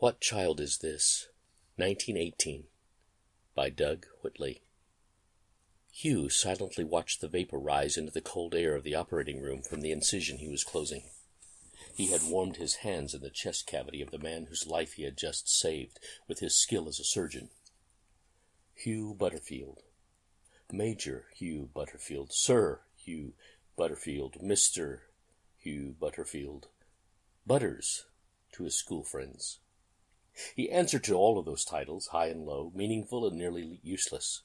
What Child Is This? 1918 by Doug Whitley. Hugh silently watched the vapor rise into the cold air of the operating room from the incision he was closing. He had warmed his hands in the chest cavity of the man whose life he had just saved with his skill as a surgeon. Hugh Butterfield. Major Hugh Butterfield. Sir Hugh Butterfield. Mr. Hugh Butterfield. Butters to his school friends. He answered to all of those titles, high and low, meaningful and nearly useless.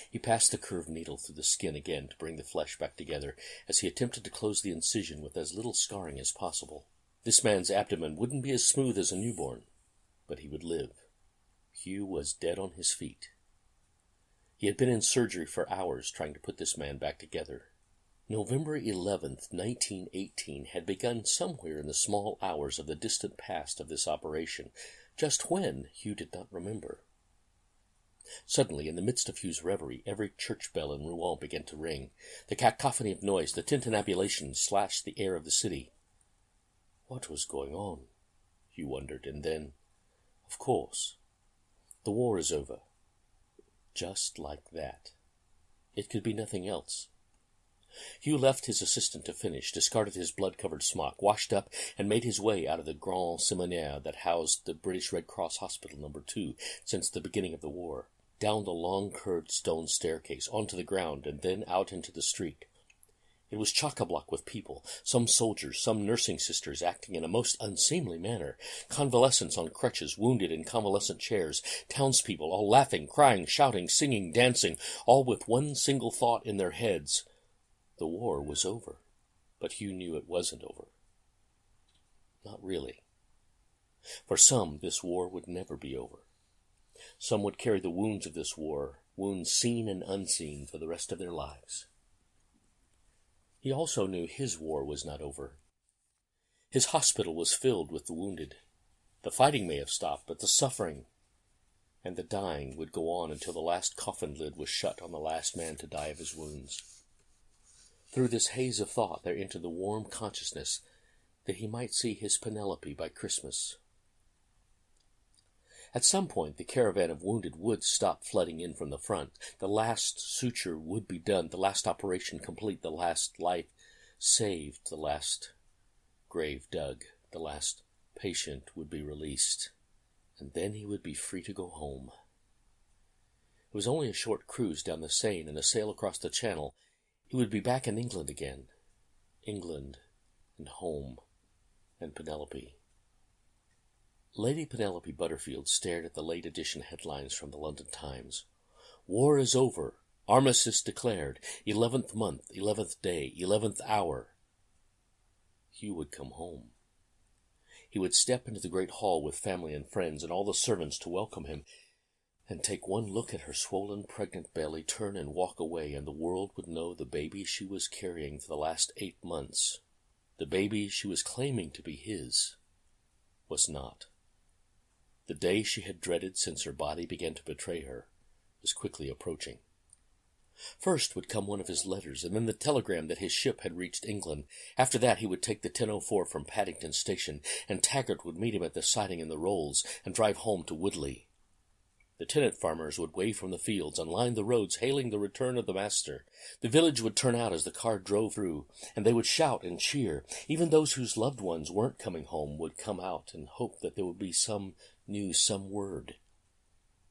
He passed the curved needle through the skin again to bring the flesh back together as he attempted to close the incision with as little scarring as possible. This man's abdomen wouldn't be as smooth as a newborn, but he would live. Hugh was dead on his feet. He had been in surgery for hours trying to put this man back together. November 11th, 1918 had begun somewhere in the small hours of the distant past of this operation. Just when, Hugh did not remember. Suddenly, in the midst of Hugh's reverie, every church bell in Rouen began to ring. The cacophony of noise, the tintinnabulation, slashed the air of the city. What was going on? Hugh wondered, and then, of course, the war is over. Just like that. It could be nothing else. Hugh left his assistant to finish, discarded his blood-covered smock, washed up, and made his way out of the Grand Seminaire that housed the British Red Cross Hospital No. 2 since the beginning of the war, down the long curved stone staircase, onto the ground, and then out into the street. It was chock-a-block with people, some soldiers, some nursing sisters acting in a most unseemly manner, convalescents on crutches, wounded in convalescent chairs, townspeople, all laughing, crying, shouting, singing, dancing, all with one single thought in their heads. The war was over, but Hugh knew it wasn't over. Not really. For some, this war would never be over. Some would carry the wounds of this war, wounds seen and unseen, for the rest of their lives. He also knew his war was not over. His hospital was filled with the wounded. The fighting may have stopped, but the suffering and the dying would go on until the last coffin lid was shut on the last man to die of his wounds. Through this haze of thought there entered the warm consciousness that he might see his Penelope by Christmas. At some point the caravan of wounded would stop flooding in from the front. The last suture would be done, the last operation complete, the last life saved, the last grave dug, the last patient would be released, and then he would be free to go home. It was only a short cruise down the Seine and a sail across the Channel. He would be back in England again. England and home and Penelope. Lady Penelope Butterfield stared at the late edition headlines from the London Times. War is over. Armistice declared. 11th month, 11th day, 11th hour. Hugh would come home. He would step into the great hall with family and friends and all the servants to welcome him, and take one look at her swollen, pregnant belly, turn and walk away, and the world would know the baby she was carrying for the last 8 months, the baby she was claiming to be his, was not. The day she had dreaded since her body began to betray her was quickly approaching. First would come one of his letters, and then the telegram that his ship had reached England. After that he would take the 10:04 from Paddington Station, and Taggart would meet him at the siding in the Rolls, and drive home to Woodley. The tenant farmers would wave from the fields and line the roads hailing the return of the master. The village would turn out as the car drove through, and they would shout and cheer. Even those whose loved ones weren't coming home would come out and hope that there would be some news, some word.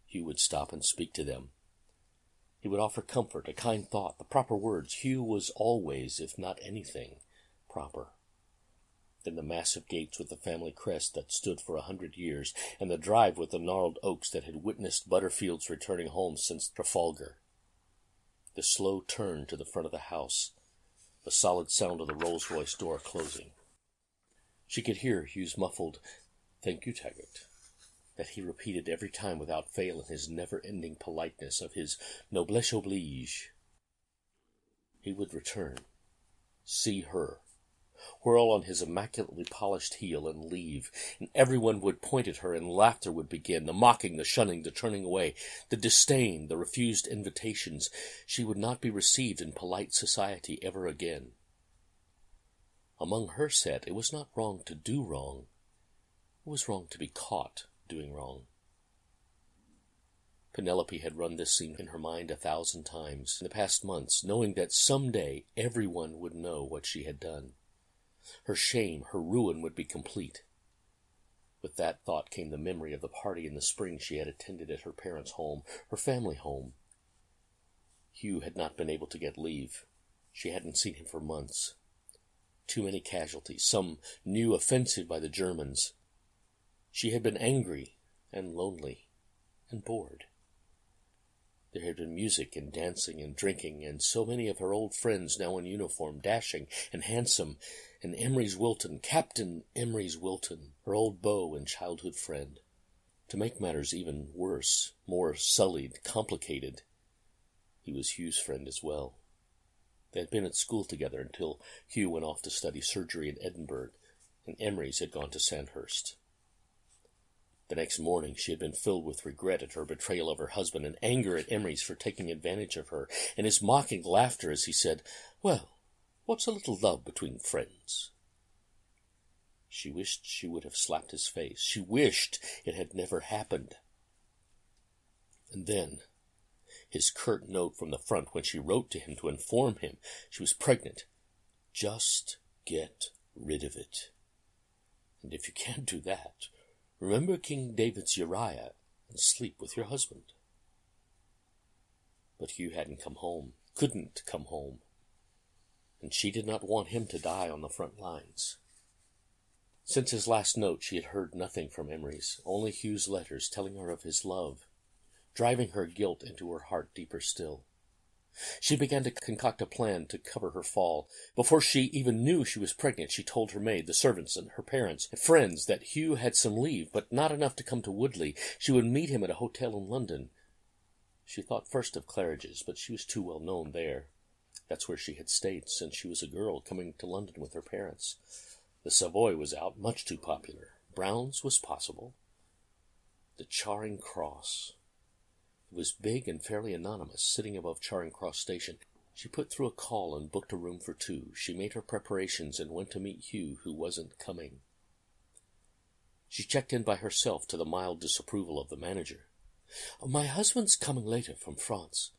Hugh would stop and speak to them. He would offer comfort, a kind thought, the proper words. Hugh was always, if not anything, proper. Then the massive gates with the family crest that stood for 100 years, and the drive with the gnarled oaks that had witnessed Butterfield's returning home since Trafalgar. The slow turn to the front of the house, the solid sound of the Rolls-Royce door closing. She could hear Hugh's muffled, "Thank you, Taggart," that he repeated every time without fail in his never-ending politeness of his noblesse oblige. He would return, see her, whirl on his immaculately polished heel and leave, and everyone would point at her, and laughter would begin, the mocking, the shunning, the turning away, the disdain, the refused invitations. She would not be received in polite society ever again. Among her set, it was not wrong to do wrong. It was wrong to be caught doing wrong. Penelope had run this scene in her mind 1,000 times in the past months, knowing that someday everyone would know what she had done. Her shame, her ruin would be complete. With that thought came the memory of the party in the spring she had attended at her parents' home, her family home. Hugh had not been able to get leave. She hadn't seen him for months. Too many casualties, some new offensive by the Germans. She had been angry and lonely and bored. There had been music and dancing and drinking, and so many of her old friends now in uniform, dashing and handsome, and Emery's Wilton, Captain Emery's Wilton, her old beau and childhood friend. To make matters even worse, more sullied, complicated, he was Hugh's friend as well. They had been at school together until Hugh went off to study surgery in Edinburgh, and Emery's had gone to Sandhurst. The next morning she had been filled with regret at her betrayal of her husband and anger at Emery's for taking advantage of her, and his mocking laughter as he said, "Well, what's a little love between friends?" She wished she would have slapped his face. She wished it had never happened. And then his curt note from the front when she wrote to him to inform him she was pregnant. Just get rid of it. And if you can't do that, remember King David's Uriah and sleep with your husband. But Hugh hadn't come home, couldn't come home, and she did not want him to die on the front lines. Since his last note she had heard nothing from Emery's, only Hugh's letters telling her of his love, driving her guilt into her heart deeper still. She began to concoct a plan to cover her fall. Before she even knew she was pregnant, she told her maid, the servants, and her parents and friends that Hugh had some leave, but not enough to come to Woodley. She would meet him at a hotel in London. She thought first of Claridge's, but she was too well known there. That's where she had stayed since she was a girl coming to London with her parents. The Savoy was out, much too popular. Brown's was possible. The Charing Cross. It was big and fairly anonymous, sitting above Charing Cross Station. She put through a call and booked a room for 2. She made her preparations and went to meet Hugh, who wasn't coming. She checked in by herself to the mild disapproval of the manager. "My husband's coming later from France.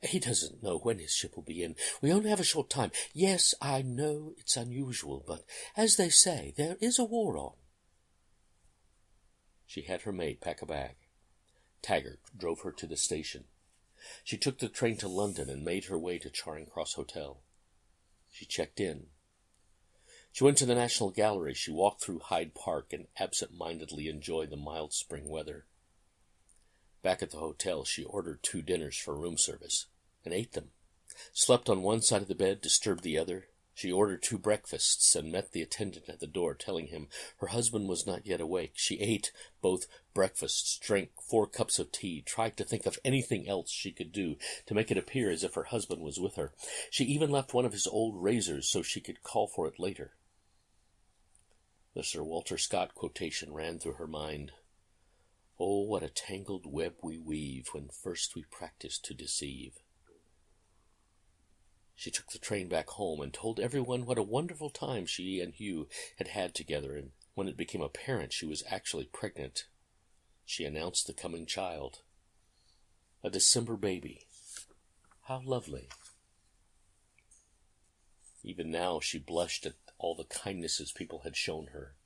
He doesn't know when his ship will be in. We only have a short time. Yes, I know it's unusual, but as they say, there is a war on." She had her maid pack a bag. Taggart drove her to the station. She took the train to London and made her way to Charing Cross Hotel. She checked in. She went to the National Gallery. She walked through Hyde Park and absent-mindedly enjoyed the mild spring weather. Back at the hotel, she ordered 2 dinners for room service and ate them. Slept on one side of the bed, disturbed the other. She ordered 2 breakfasts and met the attendant at the door, telling him her husband was not yet awake. She ate both breakfasts, drank 4 cups of tea, tried to think of anything else she could do to make it appear as if her husband was with her. She even left one of his old razors so she could call for it later. The Sir Walter Scott quotation ran through her mind. "Oh, what a tangled web we weave when first we practice to deceive." She took the train back home and told everyone what a wonderful time she and Hugh had had together, and when it became apparent she was actually pregnant, she announced the coming child. A December baby. How lovely. Even now she blushed at all the kindnesses people had shown her.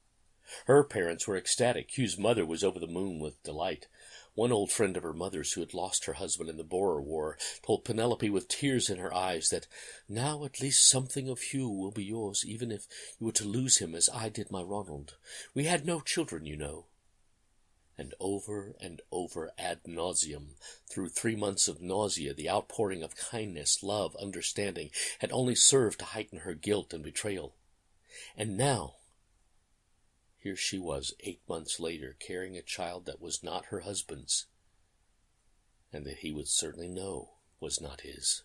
Her parents were ecstatic. Hugh's mother was over the moon with delight. One old friend of her mother's, who had lost her husband in the Boer War, told Penelope with tears in her eyes that now at least something of Hugh will be yours, even if you were to lose him as I did my Ronald. We had no children, you know. And over ad nauseum, through 3 months of nausea, the outpouring of kindness, love, understanding had only served to heighten her guilt and betrayal. And now, here she was 8 months later, carrying a child that was not her husband's, and that he would certainly know was not his.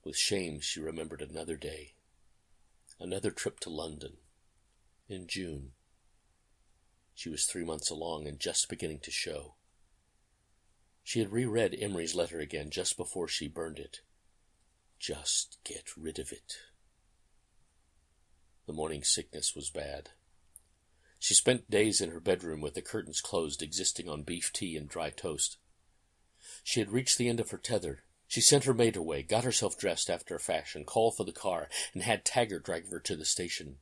With shame she remembered another day, another trip to London, in June. She was 3 months along and just beginning to show. She had reread Emery's letter again just before she burned it. Just get rid of it. The morning sickness was bad. She spent days in her bedroom with the curtains closed, existing on beef tea and dry toast. She had reached the end of her tether. She sent her maid away, got herself dressed after a fashion, called for the car, and had Taggart drive her to the station.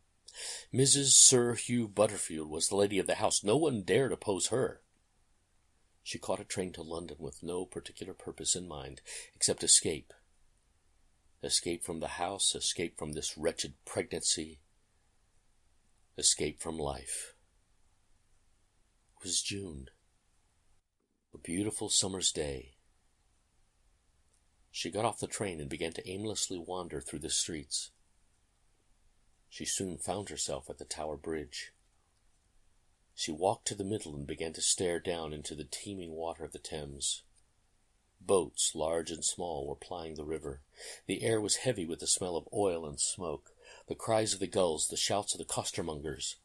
Mrs. Sir Hugh Butterfield was the lady of the house. No one dared oppose her. She caught a train to London with no particular purpose in mind, except escape. Escape from the house, escape from this wretched pregnancy, escape from life. It was June, a beautiful summer's day. She got off the train and began to aimlessly wander through the streets. She soon found herself at the Tower Bridge. She walked to the middle and began to stare down into the teeming water of the Thames. Boats, large and small, were plying the river. The air was heavy with the smell of oil and smoke, the cries of the gulls, the shouts of the costermongers.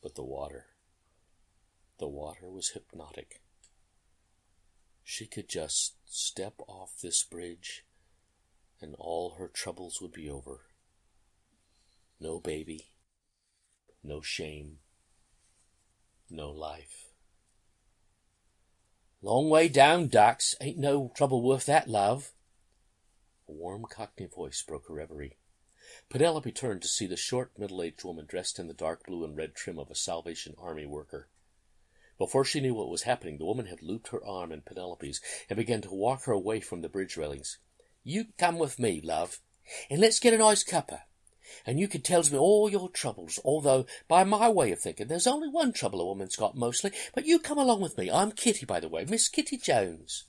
But the water was hypnotic. She could just step off this bridge, and all her troubles would be over. No baby, no shame, no life. "Long way down, Dax. Ain't no trouble worth that, love." A warm Cockney voice broke her reverie. Penelope turned to see the short, middle-aged woman dressed in the dark blue and red trim of a Salvation Army worker. Before she knew what was happening, the woman had looped her arm in Penelope's and began to walk her away from the bridge railings. "You come with me, love, and let's get a nice cuppa. And you can tell me all your troubles, although, by my way of thinking, there's only one trouble a woman's got mostly. But you come along with me. I'm Kitty, by the way, Miss Kitty Jones."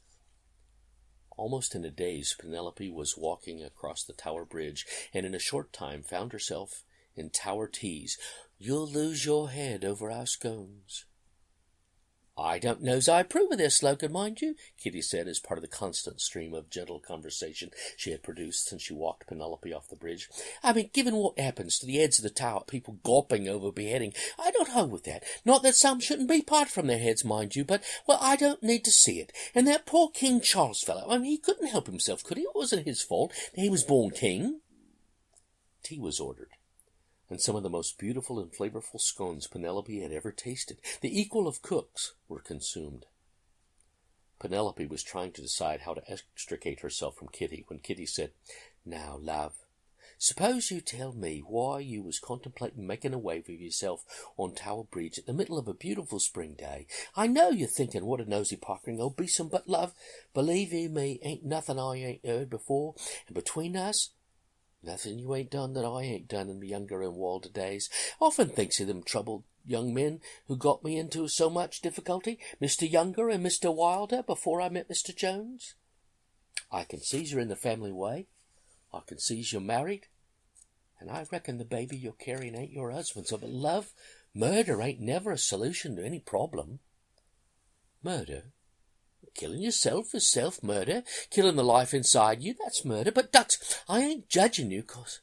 Almost in a daze, Penelope was walking across the Tower Bridge, and in a short time found herself in Tower Teas. "You'll lose your head over our scones." "I don't know's I approve of their slogan, mind you," Kitty said, as part of the constant stream of gentle conversation she had produced since she walked Penelope off the bridge. "I mean, given what happens to the heads of the tower, people gawping over beheading, I don't hold with that. Not that some shouldn't be parted from their heads, mind you, but, well, I don't need to see it. And that poor King Charles fellow, I mean, he couldn't help himself, could he? It wasn't his fault. He was born king." Tea was ordered, and some of the most beautiful and flavorful scones Penelope had ever tasted, the equal of cooks, were consumed. Penelope was trying to decide how to extricate herself from Kitty when Kitty said, "Now, love, suppose you tell me why you was contemplating making away with yourself on Tower Bridge at the middle of a beautiful spring day. I know you're thinking what a nosy pockering old besom, but, love, believe you me, ain't nothing I ain't heard before, and between us, nothing you ain't done that I ain't done in the younger and wilder days. Often thinks of them troubled young men who got me into so much difficulty, Mr. Younger and Mr. Wilder, before I met Mr. Jones. I can see's you're in the family way. I can see's you're married. And I reckon the baby you're carrying ain't your husband's. But, love, murder ain't never a solution to any problem." "Murder? Killing yourself is self-murder. Killing the life inside you, that's murder. But, Dux, I ain't judging you, 'cause,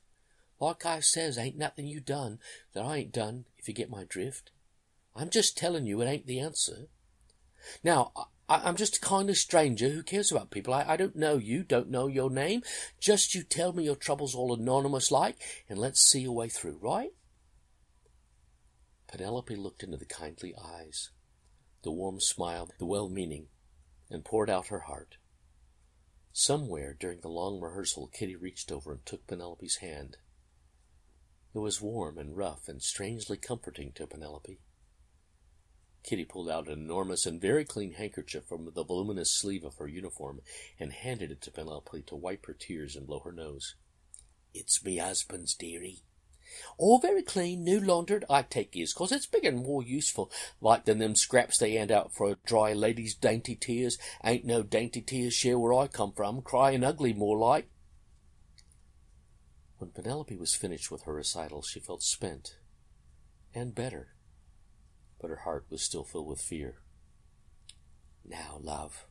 like I says, ain't nothing you done that I ain't done, if you get my drift. I'm just telling you it ain't the answer. Now, I'm just a kindly stranger who cares about people. I don't know you, don't know your name. Just you tell me your troubles all anonymous-like, and let's see a way through, right?" Penelope looked into the kindly eyes, the warm smile, the well-meaning, and poured out her heart. Somewhere during the long rehearsal, Kitty reached over and took Penelope's hand. It was warm and rough and strangely comforting to Penelope. Kitty pulled out an enormous and very clean handkerchief from the voluminous sleeve of her uniform and handed it to Penelope to wipe her tears and blow her nose. "It's me husband's, dearie. All very clean, new laundered, I take his, 'cause it's bigger and more useful, like than them scraps they hand out for a dry lady's dainty tears. Ain't no dainty tears share where I come from, crying ugly more like." When Penelope was finished with her recital, she felt spent and better, but her heart was still filled with fear. "Now, love,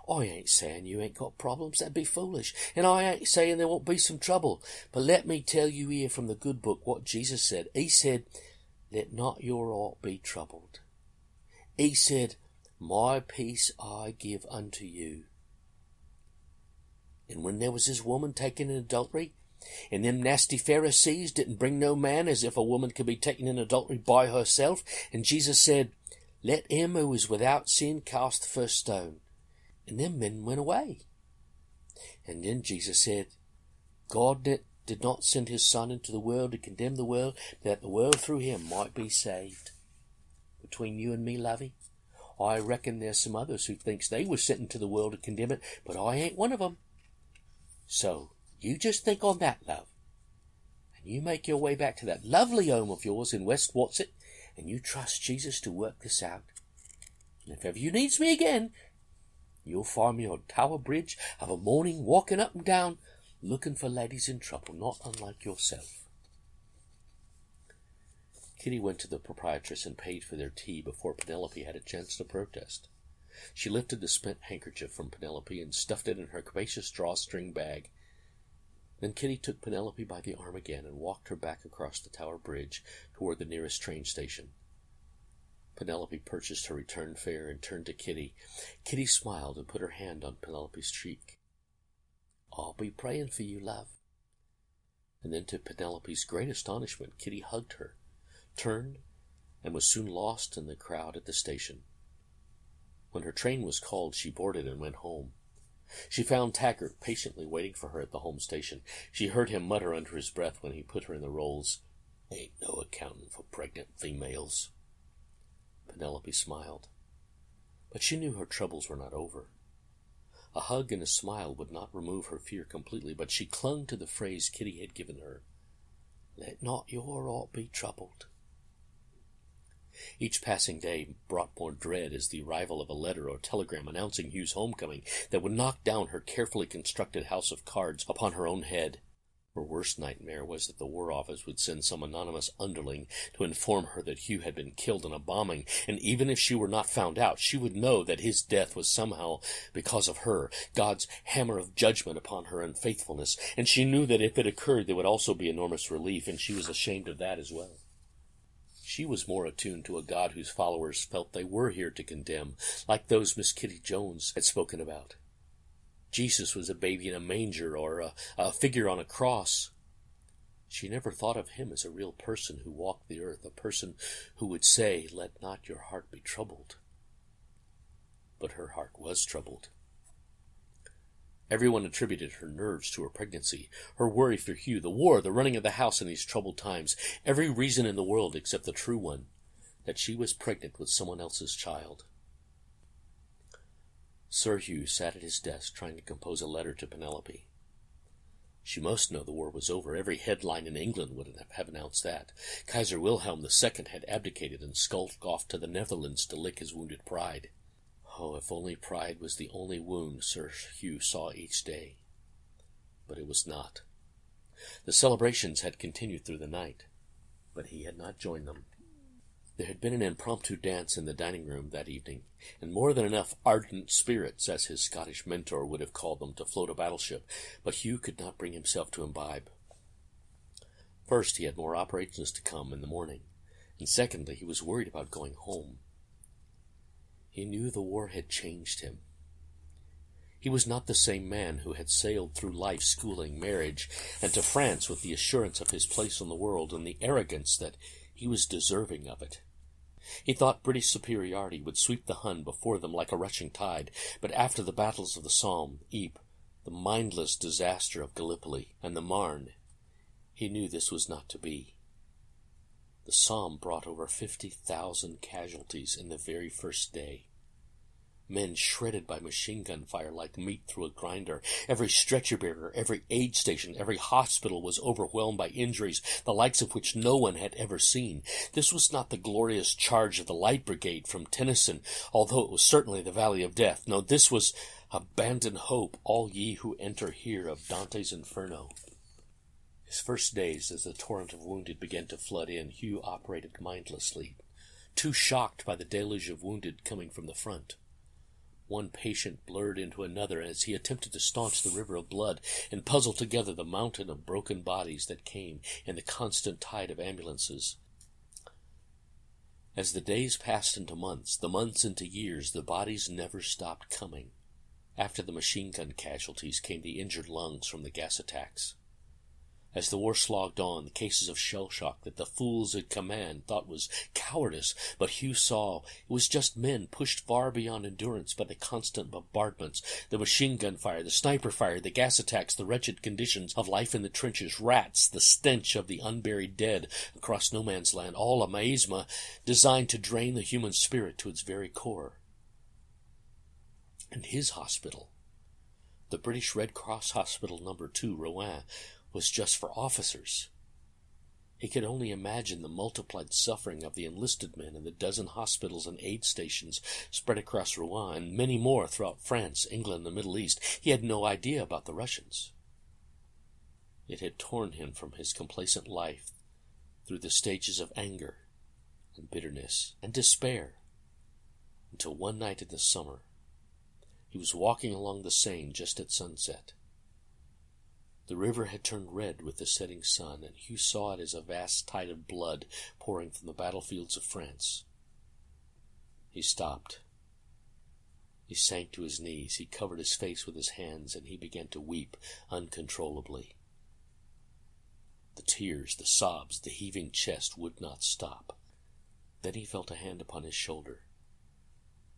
I ain't saying you ain't got problems, that'd be foolish, and I ain't saying there won't be some trouble, but let me tell you here from the good book what Jesus said. He said, 'Let not your heart be troubled.' He said, 'My peace I give unto you.' And when there was this woman taken in adultery, And them nasty Pharisees didn't bring no man, as if a woman could be taken in adultery by herself. And Jesus said, let him who is without sin cast the first stone. And them men went away. And then Jesus said, God did not send his Son into the world to condemn the world, but that the world through him might be saved. Between you and me, lovey, I reckon there's some others who thinks they were sent into the world to condemn it, but I ain't one of them. So, you just think on that, love. And you make your way back to that lovely home of yours in West Watset, and you trust Jesus to work this out. And if ever you needs me again, you'll find me on Tower Bridge of a morning walking up and down, looking for ladies in trouble, not unlike yourself. Kitty went to the proprietress and paid for their tea before Penelope had a chance to protest. She lifted the spent handkerchief from Penelope and stuffed it in her capacious drawstring bag. Then Kitty took Penelope by the arm again and walked her back across the Tower Bridge toward the nearest train station. Penelope purchased her return fare and turned to Kitty. Kitty smiled and put her hand on Penelope's cheek. I'll be praying for you, love. And then to Penelope's great astonishment, Kitty hugged her, turned, and was soon lost in the crowd at the station. When her train was called, she boarded and went home. She found Taggart patiently waiting for her at the home station. She heard him mutter under his breath when he put her in the rolls, Ain't no accounting for pregnant females. Penelope smiled, but she knew her troubles were not over. A hug and a smile would not remove her fear completely, but she clung to the phrase Kitty had given her, Let not your heart be troubled. Each passing day brought more dread as the arrival of a letter or telegram announcing Hugh's homecoming that would knock down her carefully constructed house of cards upon her own head. Her worst nightmare was that the War Office would send some anonymous underling to inform her that Hugh had been killed in a bombing, and even if she were not found out, she would know that his death was somehow because of her, God's hammer of judgment upon her unfaithfulness, and she knew that if it occurred there would also be enormous relief, and she was ashamed of that as well. She was more attuned to a God whose followers felt they were here to condemn, like those Miss Kitty Jones had spoken about. Jesus was a baby in a manger or a figure on a cross. She never thought of him as a real person who walked the earth, a person who would say, Let not your heart be troubled. But her heart was troubled. Everyone attributed her nerves to her pregnancy, her worry for Hugh, the war, the running of the house in these troubled times, every reason in the world except the true one, that she was pregnant with someone else's child. Sir Hugh sat at his desk trying to compose a letter to Penelope. She must know the war was over. Every headline in England would have announced that. Kaiser Wilhelm II had abdicated and skulked off to the Netherlands to lick his wounded pride. Oh, if only pride was the only wound Sir Hugh saw each day. But it was not. The celebrations had continued through the night, but he had not joined them. There had been an impromptu dance in the dining room that evening, and more than enough ardent spirits, as his Scottish mentor would have called them, to float a battleship, but Hugh could not bring himself to imbibe. First, he had more operations to come in the morning, and secondly, he was worried about going home. He knew the war had changed him. He was not the same man who had sailed through life, schooling, marriage, and to France with the assurance of his place in the world and the arrogance that he was deserving of it. He thought British superiority would sweep the Hun before them like a rushing tide, but after the battles of the Somme, Ypres, the mindless disaster of Gallipoli, and the Marne, he knew this was not to be. The Somme brought over 50,000 casualties in the very first day. Men shredded by machine gun fire like meat through a grinder. Every stretcher bearer, every aid station, every hospital was overwhelmed by injuries, the likes of which no one had ever seen. This was not the glorious charge of the Light Brigade from Tennyson, although it was certainly the Valley of Death. No, this was Abandon hope, all ye who enter here, of Dante's Inferno. His first days, as the torrent of wounded began to flood in, Hugh operated mindlessly, too shocked by the deluge of wounded coming from the front. One patient blurred into another as he attempted to staunch the river of blood and puzzle together the mountain of broken bodies that came in the constant tide of ambulances. As the days passed into months, the months into years, the bodies never stopped coming. After the machine gun casualties came the injured lungs from the gas attacks. As the war slogged on, the cases of shell-shock that the fools at command thought was cowardice, but Hugh saw it was just men pushed far beyond endurance by the constant bombardments, the machine gun fire, the sniper fire, the gas attacks, the wretched conditions of life in the trenches, rats, the stench of the unburied dead across no man's land, all a miasma designed to drain the human spirit to its very core. And his hospital, the British Red Cross Hospital No. 2, Rouen, was just for officers. He could only imagine the multiplied suffering of the enlisted men in the dozen hospitals and aid stations spread across Rouen, and many more throughout France, England, and the Middle East. He had no idea about the Russians. It had torn him from his complacent life through the stages of anger and bitterness and despair, until one night in the summer, he was walking along the Seine just at sunset. The river had turned red with the setting sun, and Hugh saw it as a vast tide of blood pouring from the battlefields of France. He stopped. He sank to his knees. He covered his face with his hands, and he began to weep uncontrollably. The tears, the sobs, the heaving chest would not stop. Then he felt a hand upon his shoulder,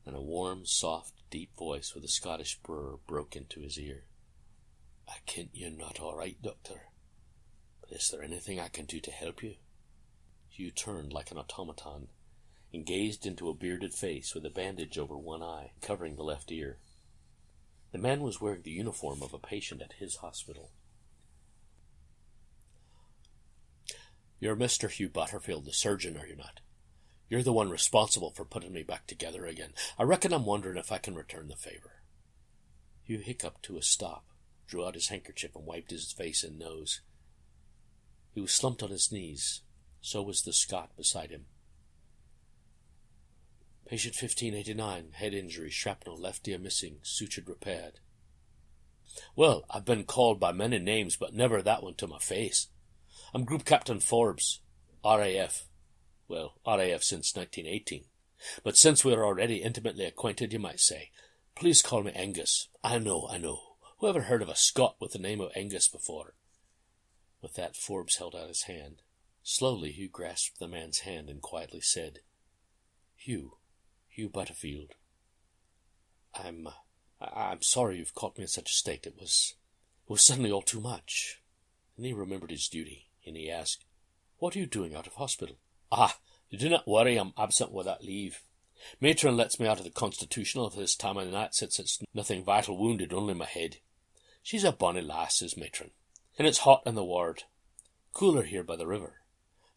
and a warm, soft, deep voice with a Scottish burr broke into his ear. "I kent you're not all right, Doctor, but is there anything I can do to help you?" Hugh turned like an automaton and gazed into a bearded face with a bandage over one eye, covering the left ear. The man was wearing the uniform of a patient at his hospital. "You're Mr. Hugh Butterfield, the surgeon, are you not? You're the one responsible for putting me back together again. I reckon I'm wondering if I can return the favor." Hugh hiccuped to a stop, drew out his handkerchief and wiped his face and nose. He was slumped on his knees. So was the Scot beside him. "Patient 1589, head injury, shrapnel, left ear missing, sutured repaired." "Well, I've been called by many names, but never that one to my face. I'm Group Captain Forbes, RAF. Well, RAF since 1918. But since we're already intimately acquainted, you might say. Please call me Angus. I know. Who ever heard of a Scot with the name of Angus before?" With that, Forbes held out his hand. Slowly, Hugh grasped the man's hand and quietly said, Hugh Butterfield. I'm sorry you've caught me in such a state. It was suddenly all too much." And he remembered his duty, and he asked, "What are you doing out of hospital?" "You do not worry, I'm absent without leave. Matron lets me out of the Constitutional for this time of the night, since it's nothing vital wounded, only my head. She's a bonny lass, is Matron, and it's hot in the ward. Cooler here by the river.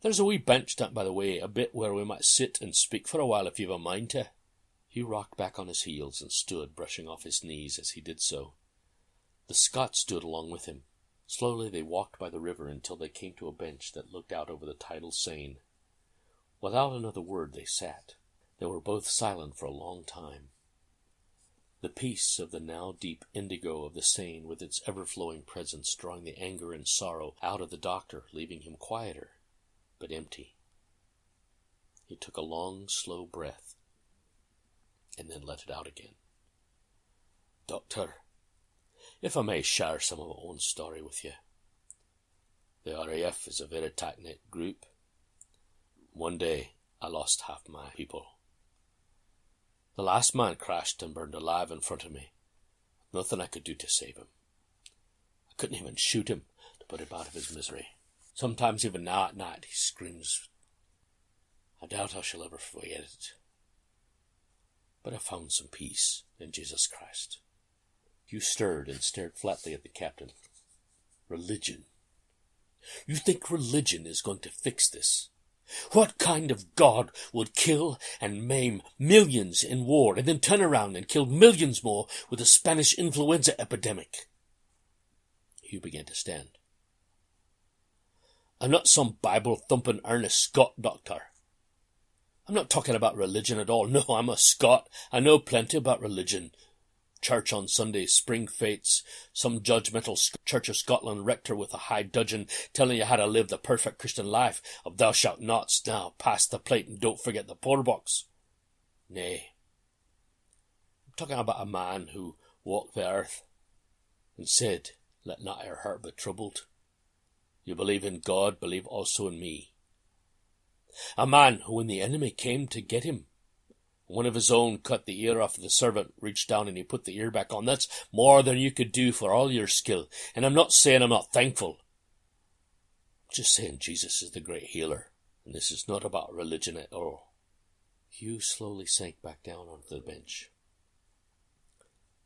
There's a wee bench down by the way, a bit where we might sit and speak for a while if you've a mind to." Hugh rocked back on his heels and stood, brushing off his knees as he did so. The Scot stood along with him. Slowly they walked by the river until they came to a bench that looked out over the tidal Seine. Without another word they sat. They were both silent for a long time. The peace of the now deep indigo of the Seine, with its ever-flowing presence, drawing the anger and sorrow out of the doctor, leaving him quieter, but empty. He took a long, slow breath, and then let it out again. "Doctor, if I may share some of my own story with you. The RAF is a very tight-knit group. One day, I lost half my people. The last man crashed and burned alive in front of me. Nothing I could do to save him. I couldn't even shoot him to put him out of his misery. Sometimes even now at night he screams. I doubt I shall ever forget it. But I found some peace in Jesus Christ." Hugh stirred and stared flatly at the captain. "Religion. You think religion is going to fix this? What kind of God would kill and maim millions in war and then turn around and kill millions more with the Spanish influenza epidemic?" Hugh began to stand. "I'm not some Bible-thumping earnest Scot, Doctor. I'm not talking about religion at all. No, I'm a Scot. I know plenty about religion. Church on Sunday, spring fates, some judgmental Church of Scotland rector with a high dudgeon telling you how to live the perfect Christian life of thou shalt nots. Now, pass the plate and don't forget the poor box. Nay, I'm talking about a man who walked the earth and said, 'Let not your heart be troubled.' You believe in God, believe also in me. A man who, when the enemy came to get him, one of his own cut the ear off of the servant, reached down and he put the ear back on. That's more than you could do for all your skill. And I'm not saying I'm not thankful. I'm just saying Jesus is the great healer. And this is not about religion at all. Hugh slowly sank back down onto the bench.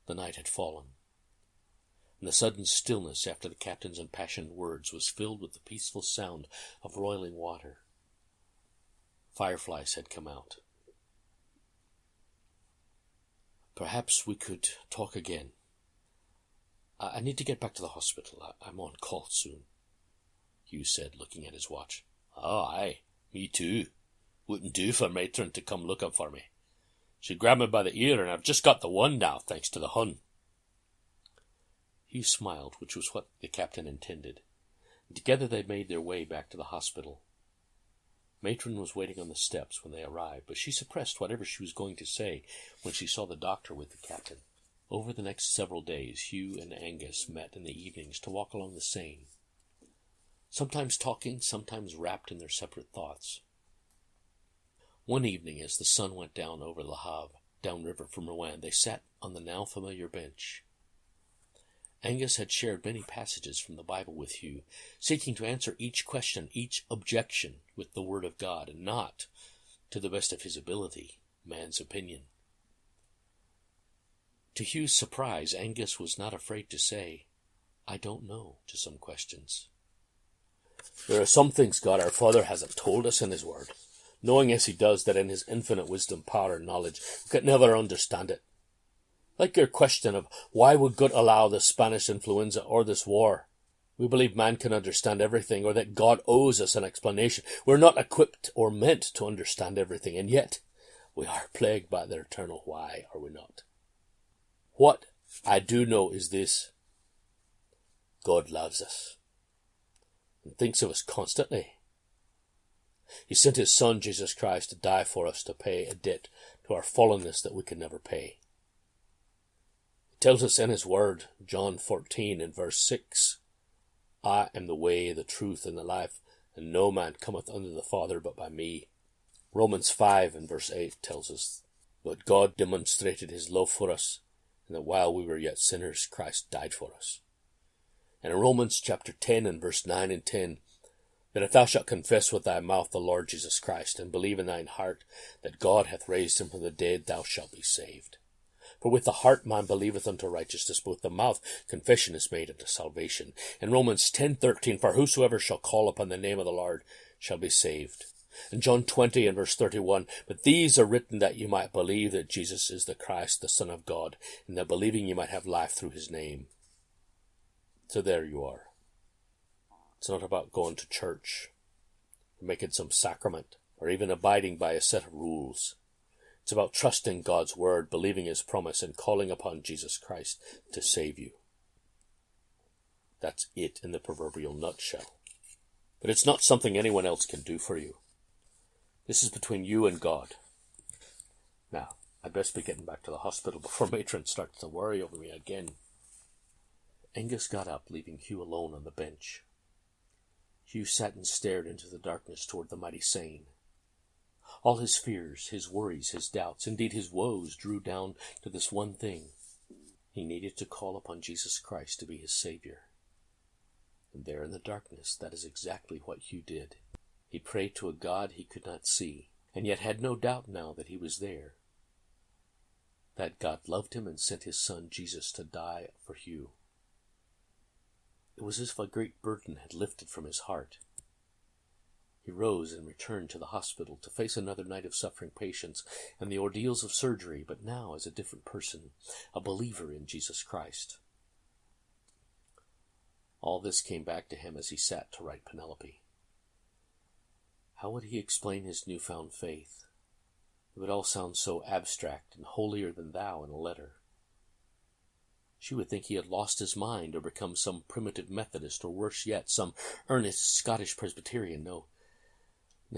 The night had fallen, and the sudden stillness after the captain's impassioned words was filled with the peaceful sound of roiling water. Fireflies had come out. Perhaps we could talk again. I need to get back to the hospital. I'm on call soon, Hugh said, looking at his watch. Oh, aye, me too. Wouldn't do for Matron to come looking for me. She grabbed me by the ear, and I've just got the one now, thanks to the Hun. Hugh smiled, which was what the captain intended, and together they made their way back to the hospital. Matron was waiting on the steps when they arrived, but she suppressed whatever she was going to say when she saw the doctor with the captain. Over the next several days, Hugh and Angus met in the evenings to walk along the Seine, sometimes talking, sometimes wrapped in their separate thoughts. One evening, as the sun went down over Le Havre, downriver from Rouen, they sat on the now familiar bench. Angus had shared many passages from the Bible with Hugh, seeking to answer each question, each objection with the Word of God, and not, to the best of his ability, man's opinion. To Hugh's surprise, Angus was not afraid to say, "I don't know," to some questions. There are some things God our Father hasn't told us in his Word, knowing as he does that in his infinite wisdom, power, and knowledge, we could never understand it. Like your question of why would God allow the Spanish influenza or this war? We believe man can understand everything, or that God owes us an explanation. We're not equipped or meant to understand everything, and yet we are plagued by the eternal why, are we not? What I do know is this: God loves us and thinks of us constantly. He sent his Son, Jesus Christ, to die for us, to pay a debt to our fallenness that we can never pay. He tells us in his word, John 14 and verse 6, I am the way, the truth, and the life, and no man cometh unto the Father but by me. Romans 5 and verse 8 tells us, but God demonstrated his love for us, and that while we were yet sinners, Christ died for us. And in Romans chapter 10 and verse 9 and 10, that if thou shalt confess with thy mouth the Lord Jesus Christ, and believe in thine heart that God hath raised him from the dead, thou shalt be saved. For with the heart man believeth unto righteousness, but with the mouth confession is made unto salvation. In Romans 10:13, for whosoever shall call upon the name of the Lord shall be saved. In John 20 and verse 31, but these are written that you might believe that Jesus is the Christ, the Son of God, and that believing you might have life through his name. So there you are. It's not about going to church, or making some sacrament, or even abiding by a set of rules. It's about trusting God's word, believing his promise, and calling upon Jesus Christ to save you. That's it in the proverbial nutshell. But it's not something anyone else can do for you. This is between you and God. Now, I'd best be getting back to the hospital before Matron starts to worry over me again. Angus got up, leaving Hugh alone on the bench. Hugh sat and stared into the darkness toward the mighty Seine. All his fears, his worries, his doubts, indeed his woes, drew down to this one thing. He needed to call upon Jesus Christ to be his Savior. And there in the darkness, that is exactly what Hugh did. He prayed to a God he could not see, and yet had no doubt now that he was there. That God loved him and sent his Son Jesus to die for Hugh. It was as if a great burden had lifted from his heart. He rose and returned to the hospital to face another night of suffering patients and the ordeals of surgery, but now as a different person, a believer in Jesus Christ. All this came back to him as he sat to write Penelope. How would he explain his newfound faith? It would all sound so abstract and holier than thou in a letter. She would think he had lost his mind or become some primitive Methodist, or worse yet, some earnest Scottish Presbyterian. No,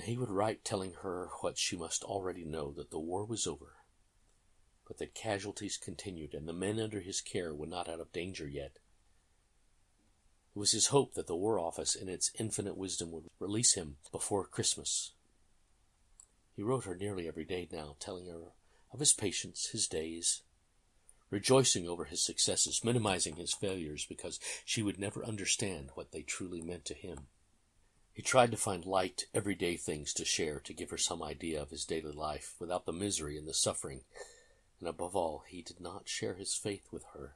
he would write telling her what she must already know, that the war was over, but that casualties continued, and the men under his care were not out of danger yet. It was his hope that the War Office, in its infinite wisdom, would release him before Christmas. He wrote her nearly every day now, telling her of his patience, his days, rejoicing over his successes, minimizing his failures, because she would never understand what they truly meant to him. He tried to find light, everyday things to share, to give her some idea of his daily life, without the misery and the suffering, and above all, he did not share his faith with her.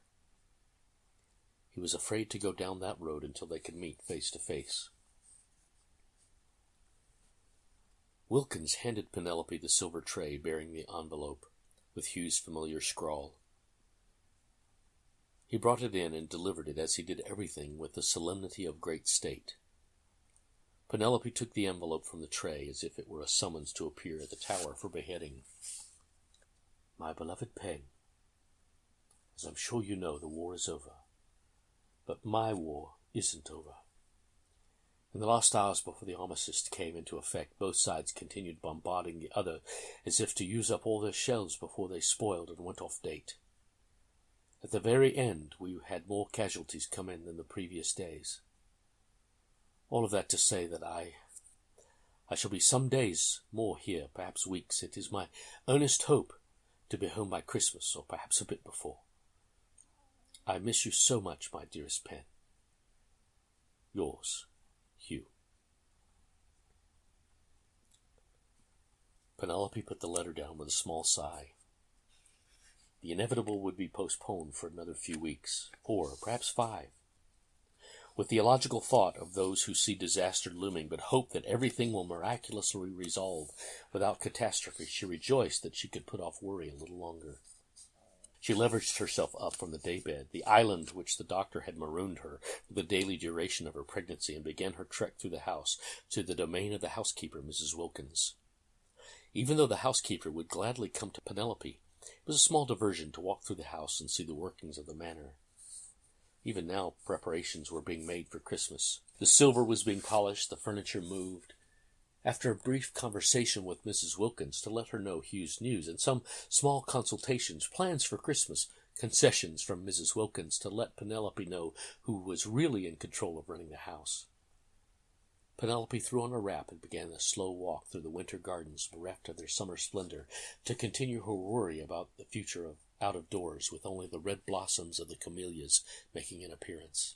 He was afraid to go down that road until they could meet face to face. Wilkins handed Penelope the silver tray bearing the envelope, with Hugh's familiar scrawl. He brought it in and delivered it as he did everything with the solemnity of great state. Penelope took the envelope from the tray as if it were a summons to appear at the Tower for beheading. My beloved Pen, as I'm sure you know, the war is over. But my war isn't over. In the last hours before the armistice came into effect, both sides continued bombarding the other as if to use up all their shells before they spoiled and went off date. At the very end, we had more casualties come in than the previous days. All of that to say that I shall be some days more here, perhaps weeks. It is my earnest hope to be home by Christmas, or perhaps a bit before. I miss you so much, my dearest Pen. Yours, Hugh. Penelope put the letter down with a small sigh. The inevitable would be postponed for another few weeks, 4, perhaps 5. With the illogical thought of those who see disaster looming but hope that everything will miraculously resolve without catastrophe, she rejoiced that she could put off worry a little longer. She leveraged herself up from the daybed, the island which the doctor had marooned her for the daily duration of her pregnancy, and began her trek through the house to the domain of the housekeeper, Mrs. Wilkins. Even though the housekeeper would gladly come to Penelope, it was a small diversion to walk through the house and see the workings of the manor. Even now, preparations were being made for Christmas. The silver was being polished, the furniture moved. After a brief conversation with Mrs. Wilkins to let her know Hugh's news, and some small consultations, plans for Christmas, concessions from Mrs. Wilkins to let Penelope know who was really in control of running the house, Penelope threw on a wrap and began a slow walk through the winter gardens, bereft of their summer splendor, to continue her worry about the future of out of doors, with only the red blossoms of the camellias making an appearance.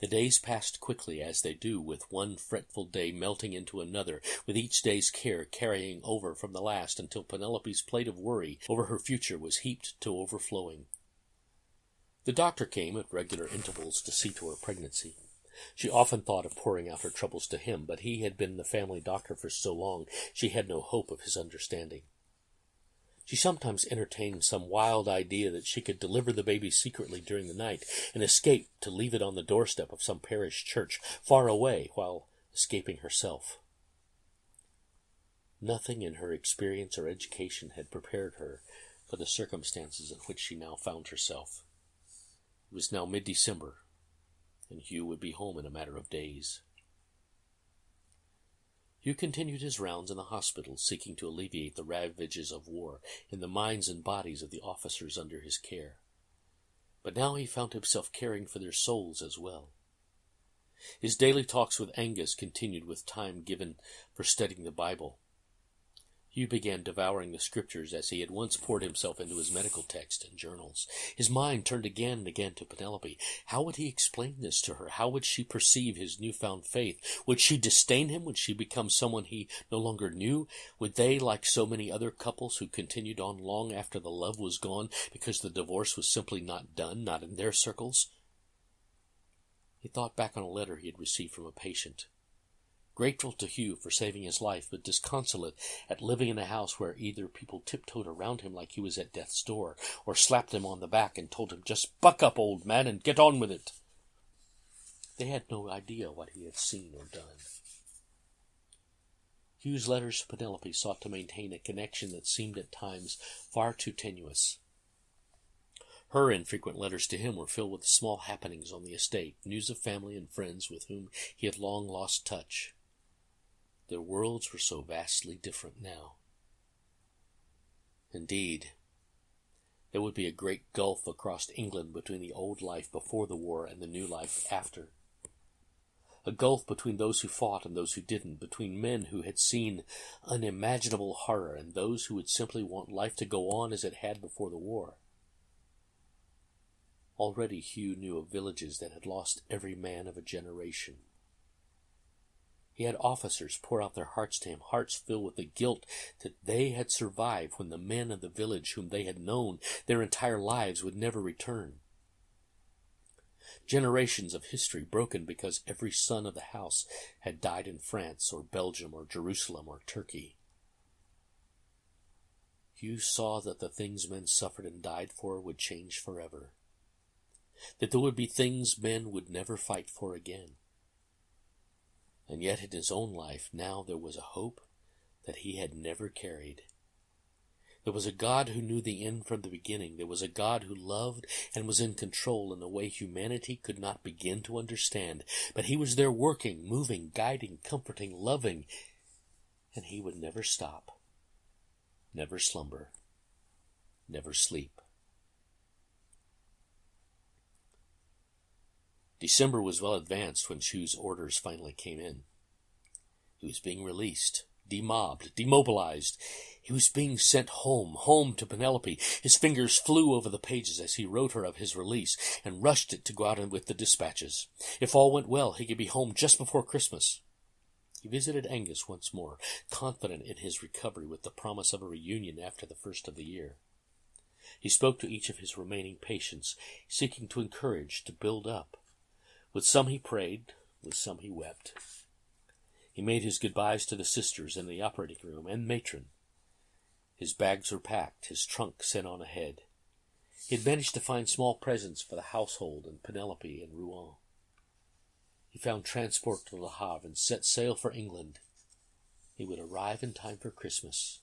The days passed quickly, as they do, with one fretful day melting into another, with each day's care carrying over from the last, until Penelope's plate of worry over her future was heaped to overflowing. The doctor came at regular intervals to see to her pregnancy. She often thought of pouring out her troubles to him, but he had been the family doctor for so long she had no hope of his understanding. She sometimes entertained some wild idea that she could deliver the baby secretly during the night and escape to leave it on the doorstep of some parish church far away while escaping herself. Nothing in her experience or education had prepared her for the circumstances in which she now found herself. It was now mid-December, and Hugh would be home in a matter of days. Hugh continued his rounds in the hospital, seeking to alleviate the ravages of war in the minds and bodies of the officers under his care. But now he found himself caring for their souls as well. His daily talks with Angus continued, with time given for studying the Bible. Hugh began devouring the Scriptures as he had once poured himself into his medical text and journals. His mind turned again and again to Penelope. How would he explain this to her? How would she perceive his newfound faith? Would she disdain him? Would she become someone he no longer knew? Would they, like so many other couples who continued on long after the love was gone, because the divorce was simply not done, not in their circles? He thought back on a letter he had received from a patient. Grateful to Hugh for saving his life, but disconsolate at living in a house where either people tiptoed around him like he was at death's door, or slapped him on the back and told him, "Just buck up, old man, and get on with it." They had no idea what he had seen or done. Hugh's letters to Penelope sought to maintain a connection that seemed at times far too tenuous. Her infrequent letters to him were filled with small happenings on the estate, news of family and friends with whom he had long lost touch. Their worlds were so vastly different now. Indeed, There would be a great gulf across England between the old life before the war and the new life after. A gulf between those who fought and those who didn't, between men who had seen unimaginable horror and those who would simply want life to go on as it had before the war. Already Hugh knew of villages that had lost every man of a generation. He had officers pour out their hearts to him, hearts filled with the guilt that they had survived when the men of the village whom they had known their entire lives would never return. Generations of history broken because every son of the house had died in France or Belgium or Jerusalem or Turkey. Hugh saw that the things men suffered and died for would change forever, that there would be things men would never fight for again. And yet in his own life now there was a hope that he had never carried. There was a God who knew the end from the beginning. There was a God who loved and was in control in a way humanity could not begin to understand. But he was there working, moving, guiding, comforting, loving, and he would never stop, never slumber, never sleep. December was well advanced when Hugh's orders finally came in. He was being released, demobbed, demobilized. He was being sent home to Penelope. His fingers flew over the pages as he wrote her of his release and rushed it to go out with the dispatches. If all went well, he could be home just before Christmas. He visited Angus once more, confident in his recovery with the promise of a reunion after the first of the year. He spoke to each of his remaining patients, seeking to encourage, to build up. With some he prayed, with some he wept. He made his goodbyes to the sisters in the operating room and matron. His bags were packed, his trunk sent on ahead. He had managed to find small presents for the household in Penelope and Rouen. He found transport to Le Havre and set sail for England. He would arrive in time for Christmas.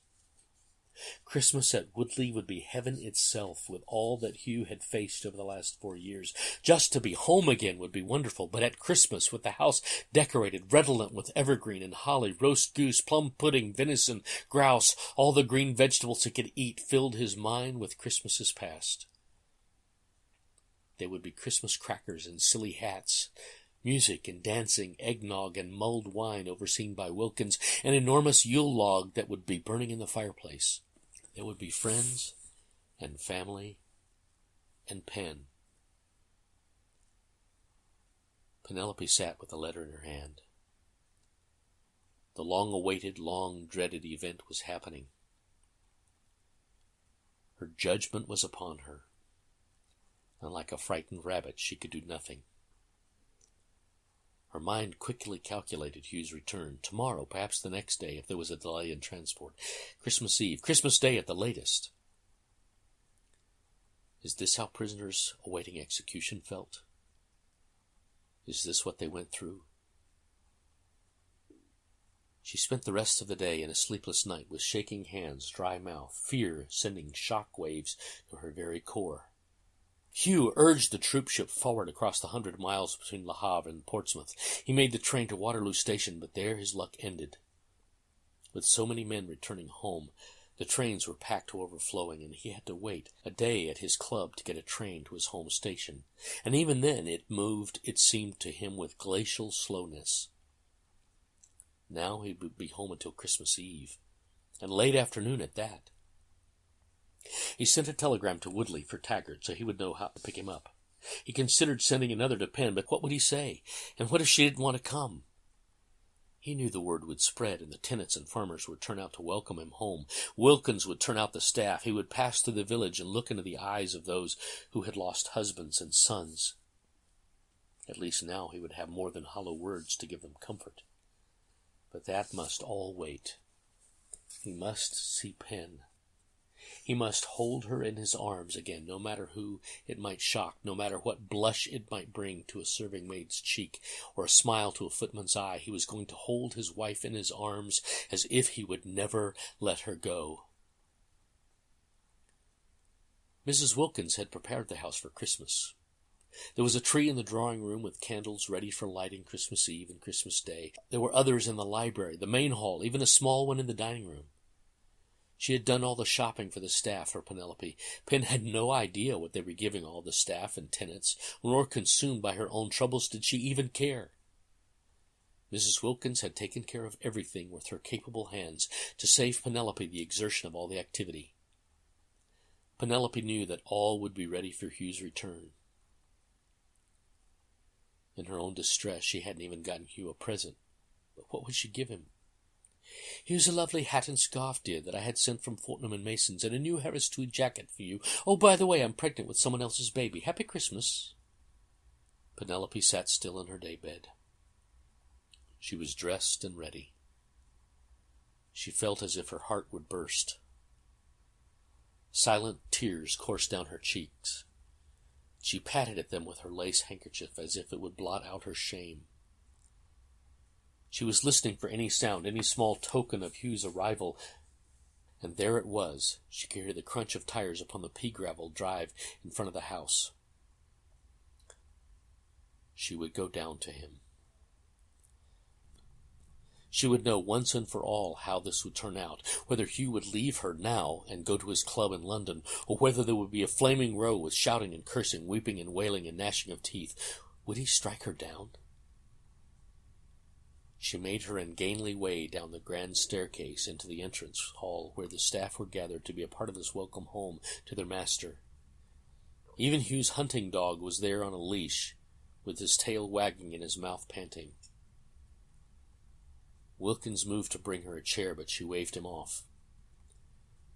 Christmas at Woodley would be heaven itself with all that Hugh had faced over the last 4 years. Just to be home again would be wonderful, but at Christmas, with the house decorated, redolent with evergreen and holly, roast goose, plum pudding, venison, grouse, all the green vegetables he could eat filled his mind with Christmases past. There would be Christmas crackers and silly hats, music and dancing, eggnog and mulled wine overseen by Wilkins, an enormous Yule log that would be burning in the fireplace. There would be friends and family and pen. Penelope sat with the letter in her hand. The long-awaited, long-dreaded event was happening. Her judgment was upon her, and like a frightened rabbit she could do nothing. Her mind quickly calculated Hugh's return. Tomorrow, perhaps the next day, if there was a delay in transport. Christmas Eve, Christmas Day at the latest. Is this how prisoners awaiting execution felt? Is this what they went through? She spent the rest of the day in a sleepless night with shaking hands, dry mouth, fear sending shock waves to her very core. Hugh urged the troopship forward across the 100 miles between Le Havre and Portsmouth. He made the train to Waterloo Station, but there his luck ended. With so many men returning home, the trains were packed to overflowing, and he had to wait a day at his club to get a train to his home station. And even then it moved, it seemed to him, with glacial slowness. Now he would be home until Christmas Eve, and late afternoon at that. He sent a telegram to Woodley for Taggart so he would know how to pick him up. He considered sending another to Penn, but what would he say? And what if she didn't want to come? He knew the word would spread, and the tenants and farmers would turn out to welcome him home. Wilkins would turn out the staff. He would pass through the village and look into the eyes of those who had lost husbands and sons. At least now he would have more than hollow words to give them comfort. But that must all wait. He must see Penn. He must hold her in his arms again, no matter who it might shock, no matter what blush it might bring to a serving maid's cheek, or a smile to a footman's eye. He was going to hold his wife in his arms as if he would never let her go. Mrs. Wilkins had prepared the house for Christmas. There was a tree in the drawing-room with candles ready for lighting Christmas Eve and Christmas Day. There were others in the library, the main hall, even a small one in the dining-room. She had done all the shopping for the staff for Penelope. Pen had no idea what they were giving all the staff and tenants, nor consumed by her own troubles did she even care. Mrs. Wilkins had taken care of everything with her capable hands to save Penelope the exertion of all the activity. Penelope knew that all would be ready for Hugh's return. In her own distress, she hadn't even gotten Hugh a present. But what would she give him? "Here's a lovely hat and scarf, dear, that I had sent from Fortnum and Mason's, and a new Harris tweed jacket for you. Oh, by the way, I'm pregnant with someone else's baby. Happy Christmas." Penelope sat still in her daybed. She was dressed and ready. She felt as if her heart would burst. Silent tears coursed down her cheeks. She patted at them with her lace handkerchief as if it would blot out her shame. She was listening for any sound, any small token of Hugh's arrival, and there it was. She could hear the crunch of tires upon the pea-gravel drive in front of the house. She would go down to him. She would know once and for all how this would turn out, whether Hugh would leave her now and go to his club in London, or whether there would be a flaming row with shouting and cursing, weeping and wailing and gnashing of teeth. Would he strike her down? She made her ungainly way down the grand staircase into the entrance hall where the staff were gathered to be a part of this welcome home to their master. Even Hugh's hunting dog was there on a leash, with his tail wagging and his mouth panting. Wilkins moved to bring her a chair, but she waved him off.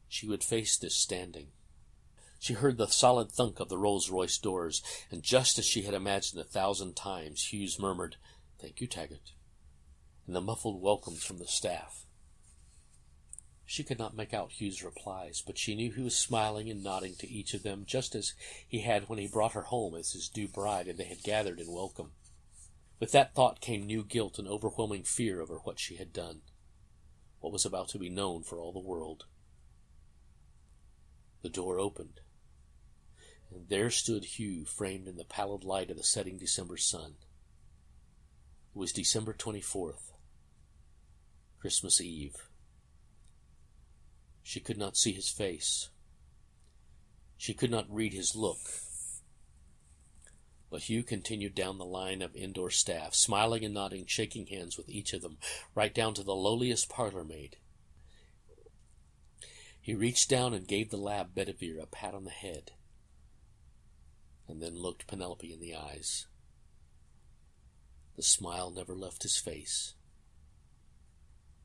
She would face this standing. She heard the solid thunk of the Rolls-Royce doors, and just as she had imagined 1,000 times, Hughes murmured, "Thank you, Taggart," and the muffled welcomes from the staff. She could not make out Hugh's replies, but she knew he was smiling and nodding to each of them, just as he had when he brought her home as his due bride, and they had gathered in welcome. With that thought came new guilt and overwhelming fear over what she had done, what was about to be known for all the world. The door opened, and there stood Hugh, framed in the pallid light of the setting December sun. It was December 24th, Christmas Eve. She could not see his face. She could not read his look. But Hugh continued down the line of indoor staff, smiling and nodding, shaking hands with each of them, right down to the lowliest parlor maid. He reached down and gave the lab Bedivere a pat on the head, and then looked Penelope in the eyes. The smile never left his face.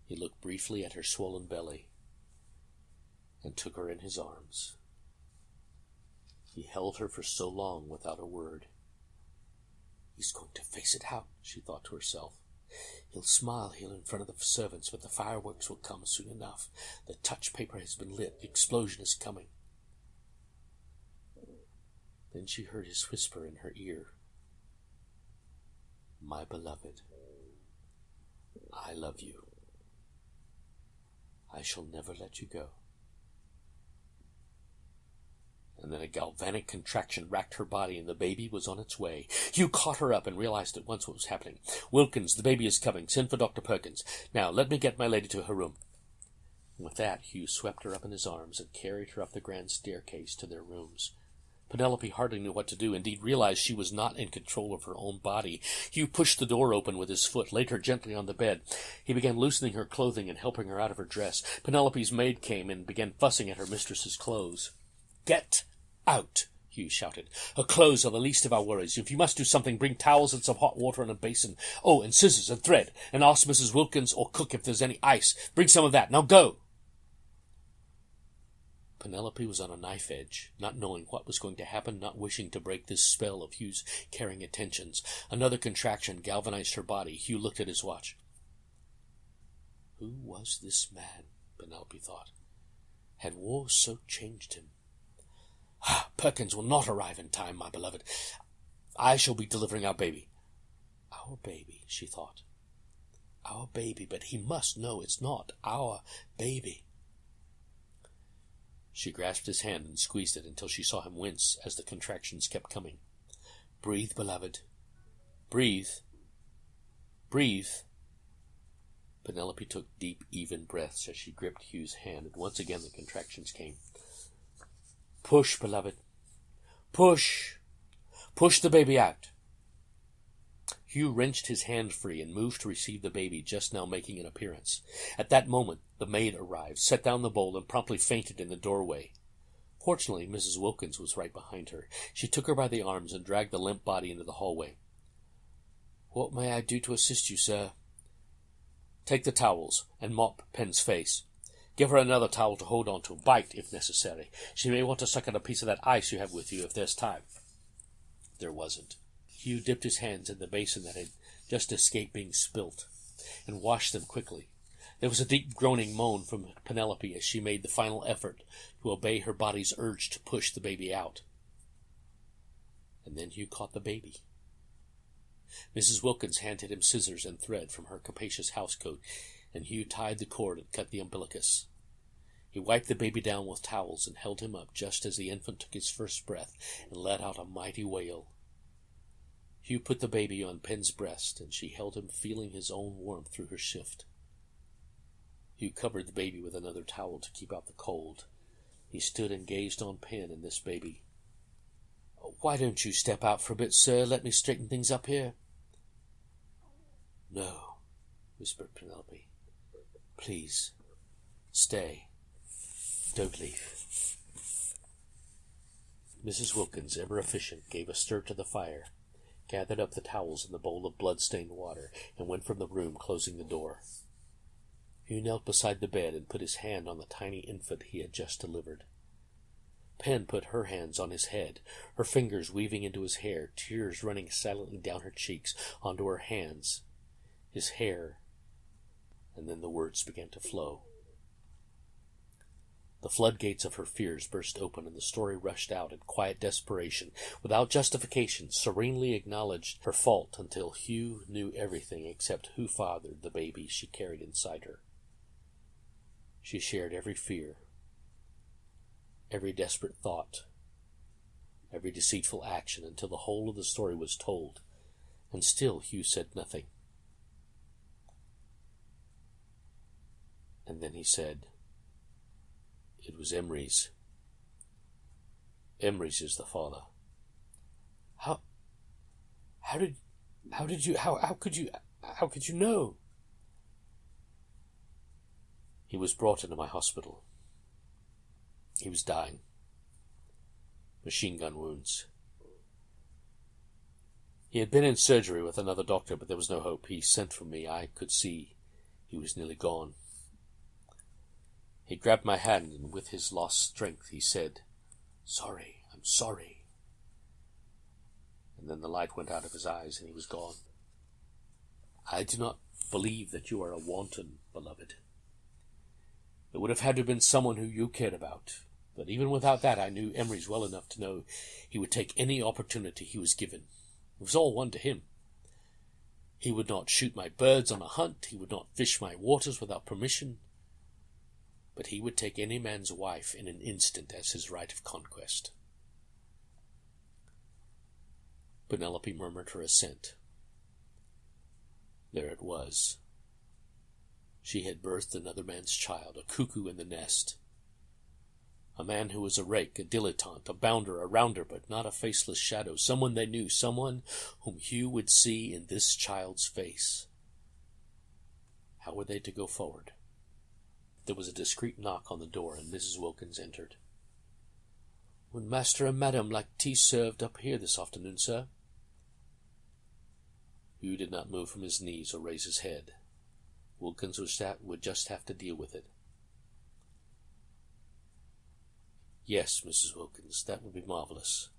He looked briefly at her swollen belly, and took her in his arms. He held her for so long without a word. "He's going to face it out," she thought to herself. "He'll smile here in front of the servants, but the fireworks will come soon enough. The touch paper has been lit. The explosion is coming." Then she heard his whisper in her ear. "My beloved, I love you. I shall never let you go." And then a galvanic contraction racked her body, and the baby was on its way. Hugh caught her up and realized at once what was happening. "Wilkins, the baby is coming. Send for Dr. Perkins. Now, let me get my lady to her room." And with that, Hugh swept her up in his arms and carried her up the grand staircase to their rooms. Penelope hardly knew what to do, indeed realized she was not in control of her own body. Hugh pushed the door open with his foot, laid her gently on the bed. He began loosening her clothing and helping her out of her dress. Penelope's maid came and began fussing at her mistress's clothes. "Get out!" Hugh shouted. "Her clothes are the least of our worries. If you must do something, bring towels and some hot water and a basin. Oh, and scissors and thread. And ask Mrs. Wilkins or cook if there's any ice. Bring some of that. Now go!" Penelope was on a knife edge, not knowing what was going to happen, not wishing to break this spell of Hugh's caring attentions. Another contraction galvanized her body. Hugh looked at his watch. Who was this man? Penelope thought. Had war so changed him? Perkins will not arrive in time, my beloved. I shall be delivering our baby. Our baby, she thought. Our baby, but he must know it's not our baby. She grasped his hand and squeezed it until she saw him wince as the contractions kept coming. Breathe, beloved. Breathe. Breathe. Penelope took deep, even breaths as she gripped Hugh's hand, and once again the contractions came. "Push, beloved. Push! Push the baby out!" Hugh wrenched his hand free and moved to receive the baby just now making an appearance. At that moment the maid arrived, set down the bowl, and promptly fainted in the doorway. Fortunately, Mrs. Wilkins was right behind her. She took her by the arms and dragged the limp body into the hallway. "What may I do to assist you, sir?" "Take the towels and mop Pen's face. Give her another towel to hold on to. Bite, if necessary. She may want to suck at a piece of that ice you have with you if there's time." There wasn't. Hugh dipped his hands in the basin that had just escaped being spilt, and washed them quickly. There was a deep groaning moan from Penelope as she made the final effort to obey her body's urge to push the baby out. And then Hugh caught the baby. Mrs. Wilkins handed him scissors and thread from her capacious housecoat, and Hugh tied the cord and cut the umbilicus. He wiped the baby down with towels and held him up just as the infant took his first breath and let out a mighty wail. Hugh put the baby on Pen's breast, and she held him, feeling his own warmth through her shift. Hugh covered the baby with another towel to keep out the cold. He stood and gazed on Pen and this baby. "Why don't you step out for a bit, sir? Let me straighten things up here." "No," whispered Penelope. "Please, stay. Don't leave." Mrs. Wilkins, ever efficient, gave a stir to the fire, gathered up the towels in the bowl of blood-stained water, and went from the room, closing the door. Hugh knelt beside the bed and put his hand on the tiny infant he had just delivered. Pen put her hands on his head, her fingers weaving into his hair, tears running silently down her cheeks, onto her hands, his hair, and then the words began to flow. The floodgates of her fears burst open, and the story rushed out in quiet desperation, without justification, serenely acknowledged her fault until Hugh knew everything except who fathered the baby she carried inside her. She shared every fear, every desperate thought, every deceitful action, until the whole of the story was told, and still Hugh said nothing. And then he said, "It was Emery's. Emery's is the father." How could you know?" "He was brought into my hospital. He was dying. Machine gun wounds. He had been in surgery with another doctor, but there was no hope. He sent for me. I could see he was nearly gone. He grabbed my hand, and with his lost strength he said, 'Sorry, I'm sorry.' And then the light went out of his eyes, and he was gone. I do not believe that you are a wanton, beloved. It would have had to have been someone who you cared about. But even without that, I knew Emery's well enough to know he would take any opportunity he was given. It was all one to him. He would not shoot my birds on a hunt. He would not fish my waters without permission. But he would take any man's wife in an instant as his right of conquest." Penelope murmured her assent. There it was. She had birthed another man's child, a cuckoo in the nest. A man who was a rake, a dilettante, a bounder, a rounder, but not a faceless shadow, someone they knew, someone whom Hugh would see in this child's face. How were they to go forward? There was a discreet knock on the door, and Mrs. Wilkins entered. "Would master and madam like tea served up here this afternoon, sir?" Hugh did not move from his knees or raise his head. Wilkins would just have to deal with it. "Yes, Mrs. Wilkins, that would be marvelous.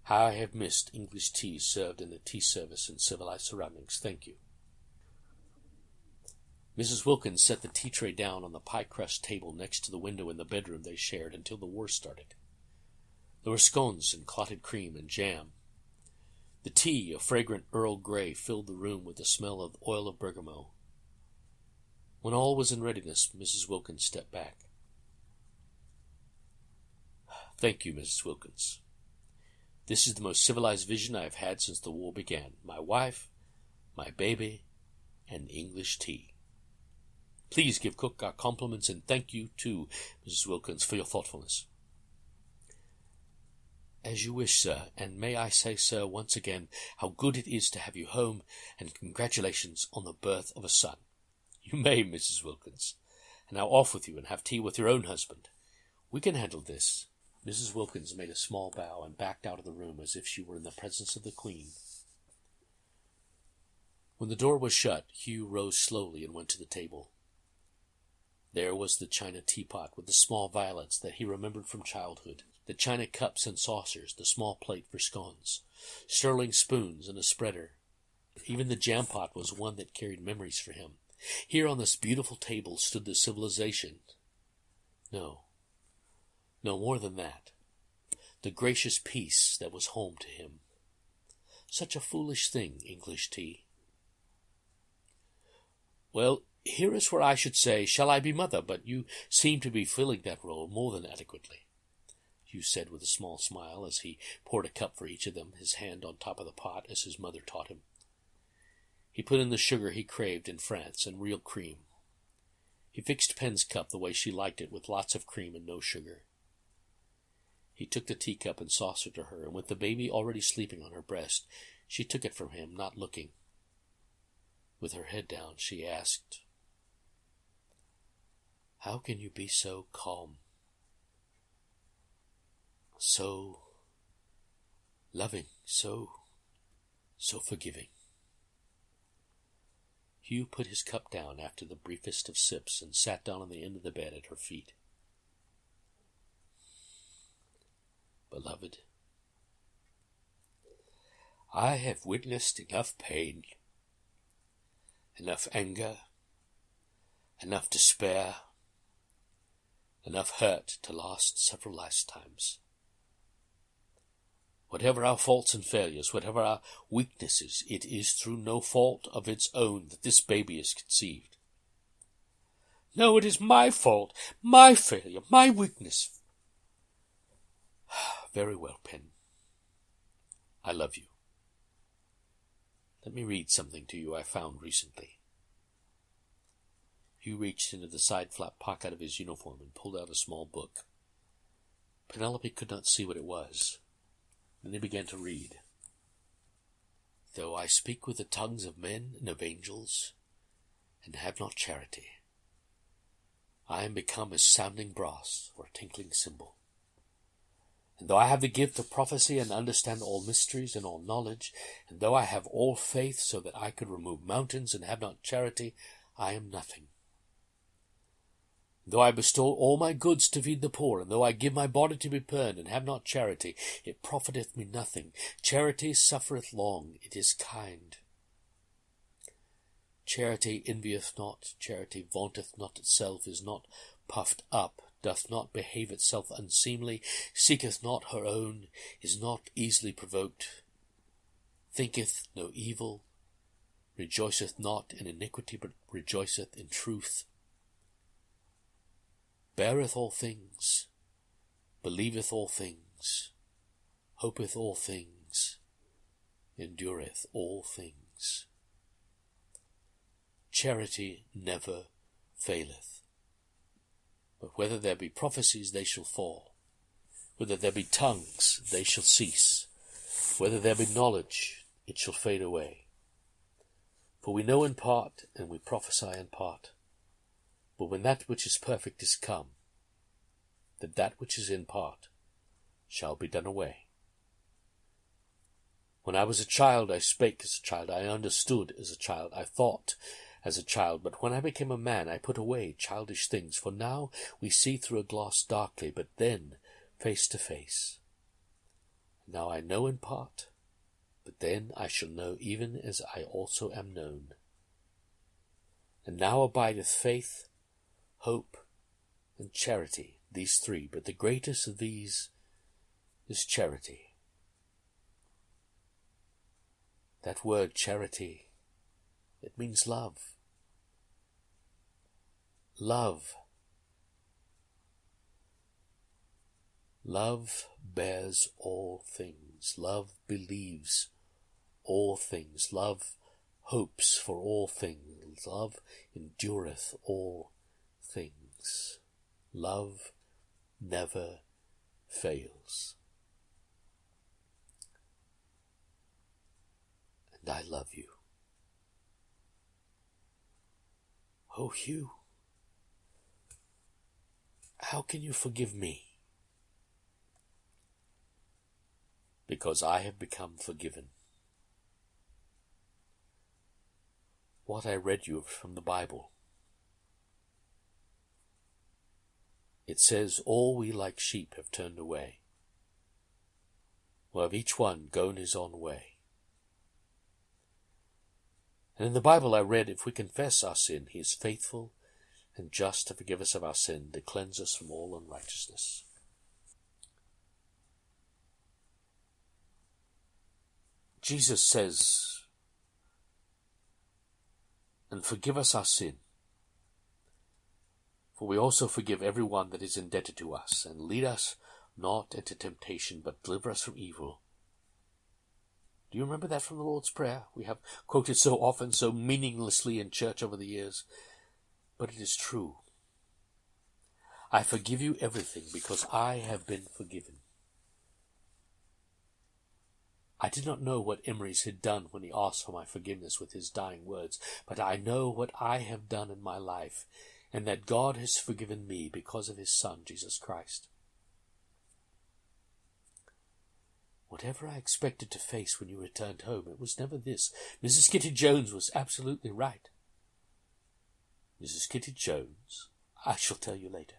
How I have missed English tea served in the tea service in civilized surroundings. Thank you." Mrs. Wilkins set the tea tray down on the pie-crust table next to the window in the bedroom they shared until the war started. There were scones and clotted cream and jam. The tea, a fragrant Earl Grey, filled the room with the smell of oil of bergamot. When all was in readiness, Mrs. Wilkins stepped back. "Thank you, Mrs. Wilkins. This is the most civilized vision I have had since the war began. My wife, my baby, and English tea." Please give Cook our compliments, and thank you too, Mrs. Wilkins, for your thoughtfulness. As you wish, sir, and may I say, sir, once again, how good it is to have you home, and congratulations on the birth of a son. You may, Mrs. Wilkins. And now off with you, and have tea with your own husband. We can handle this. Mrs. Wilkins made a small bow and backed out of the room as if she were in the presence of the Queen. When the door was shut, Hugh rose slowly and went to the table. There was the china teapot with the small violets that he remembered from childhood, the china cups and saucers, the small plate for scones, sterling spoons and a spreader. Even the jam pot was one that carried memories for him. Here on this beautiful table stood the civilization. No, more than that. The gracious peace that was home to him. Such a foolish thing, English tea. Well, here is where I should say, shall I be mother? But you seem to be filling that role more than adequately, Hugh said with a small smile as he poured a cup for each of them, his hand on top of the pot as his mother taught him. He put in the sugar he craved in France and real cream. He fixed Pen's cup the way she liked it, with lots of cream and no sugar. He took the teacup and saucer to her, and with the baby already sleeping on her breast, she took it from him, not looking. With her head down, she asked, "How can you be so calm, so loving, so forgiving?" Hugh put his cup down after the briefest of sips and sat down on the end of the bed at her feet. "Beloved, I have witnessed enough pain, enough anger, enough despair, enough hurt to last several lifetimes. Whatever our faults and failures, whatever our weaknesses, it is through no fault of its own that this baby is conceived. No, it is my fault, my failure, my weakness. Very well, Pen. I love you. Let me read something to you I found recently." Hugh reached into the side-flap pocket of his uniform and pulled out a small book. Penelope could not see what it was. Then he began to read. "Though I speak with the tongues of men and of angels, and have not charity, I am become as sounding brass or a tinkling cymbal. And though I have the gift of prophecy and understand all mysteries and all knowledge, and though I have all faith so that I could remove mountains and have not charity, I am nothing. Though I bestow all my goods to feed the poor, and though I give my body to be burned, and have not charity, it profiteth me nothing. Charity suffereth long, it is kind. Charity envieth not, charity vaunteth not itself, is not puffed up, doth not behave itself unseemly, seeketh not her own, is not easily provoked, thinketh no evil, rejoiceth not in iniquity, but rejoiceth in truth, beareth all things, believeth all things, hopeth all things, endureth all things. Charity never faileth. But whether there be prophecies, they shall fall. Whether there be tongues, they shall cease. Whether there be knowledge, it shall fade away. For we know in part, and we prophesy in part. But when that which is perfect is come, then that which is in part shall be done away. When I was a child, I spake as a child, I understood as a child, I thought as a child, but when I became a man, I put away childish things. For now we see through a glass darkly, but then face to face. Now I know in part, but then I shall know even as I also am known. And now abideth faith, hope, and charity, these three, but the greatest of these is charity." That word charity, it means love. Love. Love bears all things. Love believes all things. Love hopes for all things. Love endureth all things. Love never fails. And I love you. Oh, Hugh, how can you forgive me? Because I have become forgiven. What I read you from the Bible. It says, all we like sheep have turned away. We have each one gone his own way. And in the Bible I read, if we confess our sin, he is faithful and just to forgive us of our sin, to cleanse us from all unrighteousness. Jesus says, and forgive us our sin, for we also forgive everyone that is indebted to us, and lead us not into temptation, but deliver us from evil. Do you remember that from the Lord's Prayer? We have quoted so often, so meaninglessly in church over the years, but it is true. I forgive you everything because I have been forgiven. I did not know what Emrys had done when he asked for my forgiveness with his dying words, but I know what I have done in my life, and that God has forgiven me because of his Son, Jesus Christ. Whatever I expected to face when you returned home, it was never this. Mrs. Kitty Jones was absolutely right. Mrs. Kitty Jones, I shall tell you later.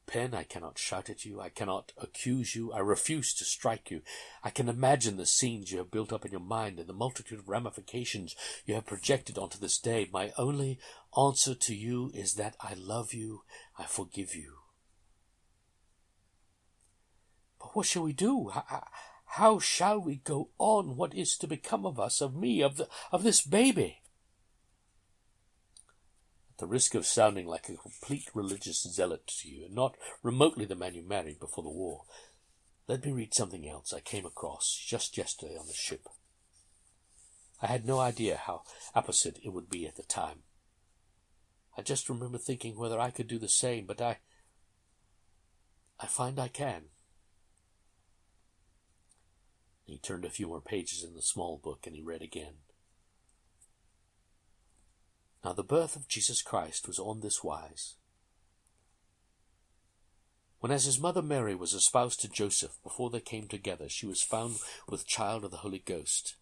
Pen, I cannot shout at you, I cannot accuse you, I refuse to strike you. I can imagine the scenes you have built up in your mind and the multitude of ramifications you have projected onto this day. My only answer to you is that I love you, I forgive you. But what shall we do? How shall we go on? What is to become of us, of me, of this baby? At the risk of sounding like a complete religious zealot to you, and not remotely the man you married before the war, let me read something else I came across just yesterday on the ship. I had no idea how apposite it would be at the time. I just remember thinking whether I could do the same, but I find I can. He turned a few more pages in the small book, and he read again. Now the birth of Jesus Christ was on this wise. When as his mother Mary was espoused to Joseph, before they came together, she was found with child of the Holy Ghost.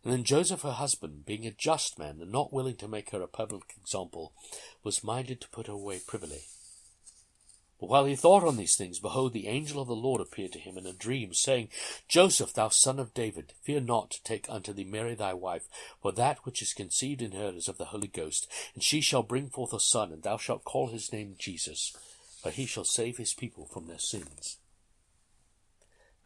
And then Joseph her husband, being a just man, and not willing to make her a public example, was minded to put her away privily. But while he thought on these things, behold, the angel of the Lord appeared to him in a dream, saying, Joseph, thou son of David, fear not to take unto thee Mary thy wife, for that which is conceived in her is of the Holy Ghost, and she shall bring forth a son, and thou shalt call his name Jesus, for he shall save his people from their sins.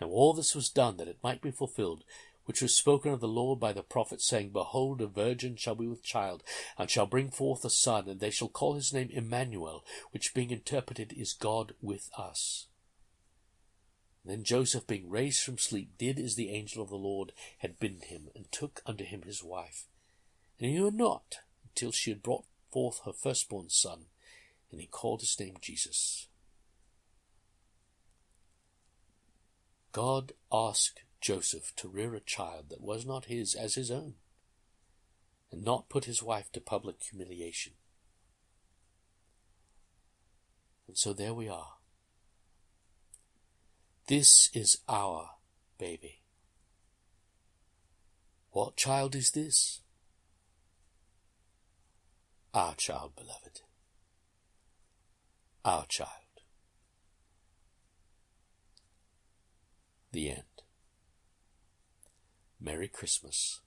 Now all this was done that it might be fulfilled, which was spoken of the Lord by the prophet, saying, Behold, a virgin shall be with child, and shall bring forth a son, and they shall call his name Emmanuel, which being interpreted is God with us. Then Joseph, being raised from sleep, did as the angel of the Lord had bidden him, and took unto him his wife. And he knew her not, until she had brought forth her firstborn son, and he called his name Jesus. God asked Joseph to rear a child that was not his as his own, and not put his wife to public humiliation. And so there we are. This is our baby. What child is this? Our child, beloved. Our child. The end. Merry Christmas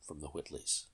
from the Whitleys.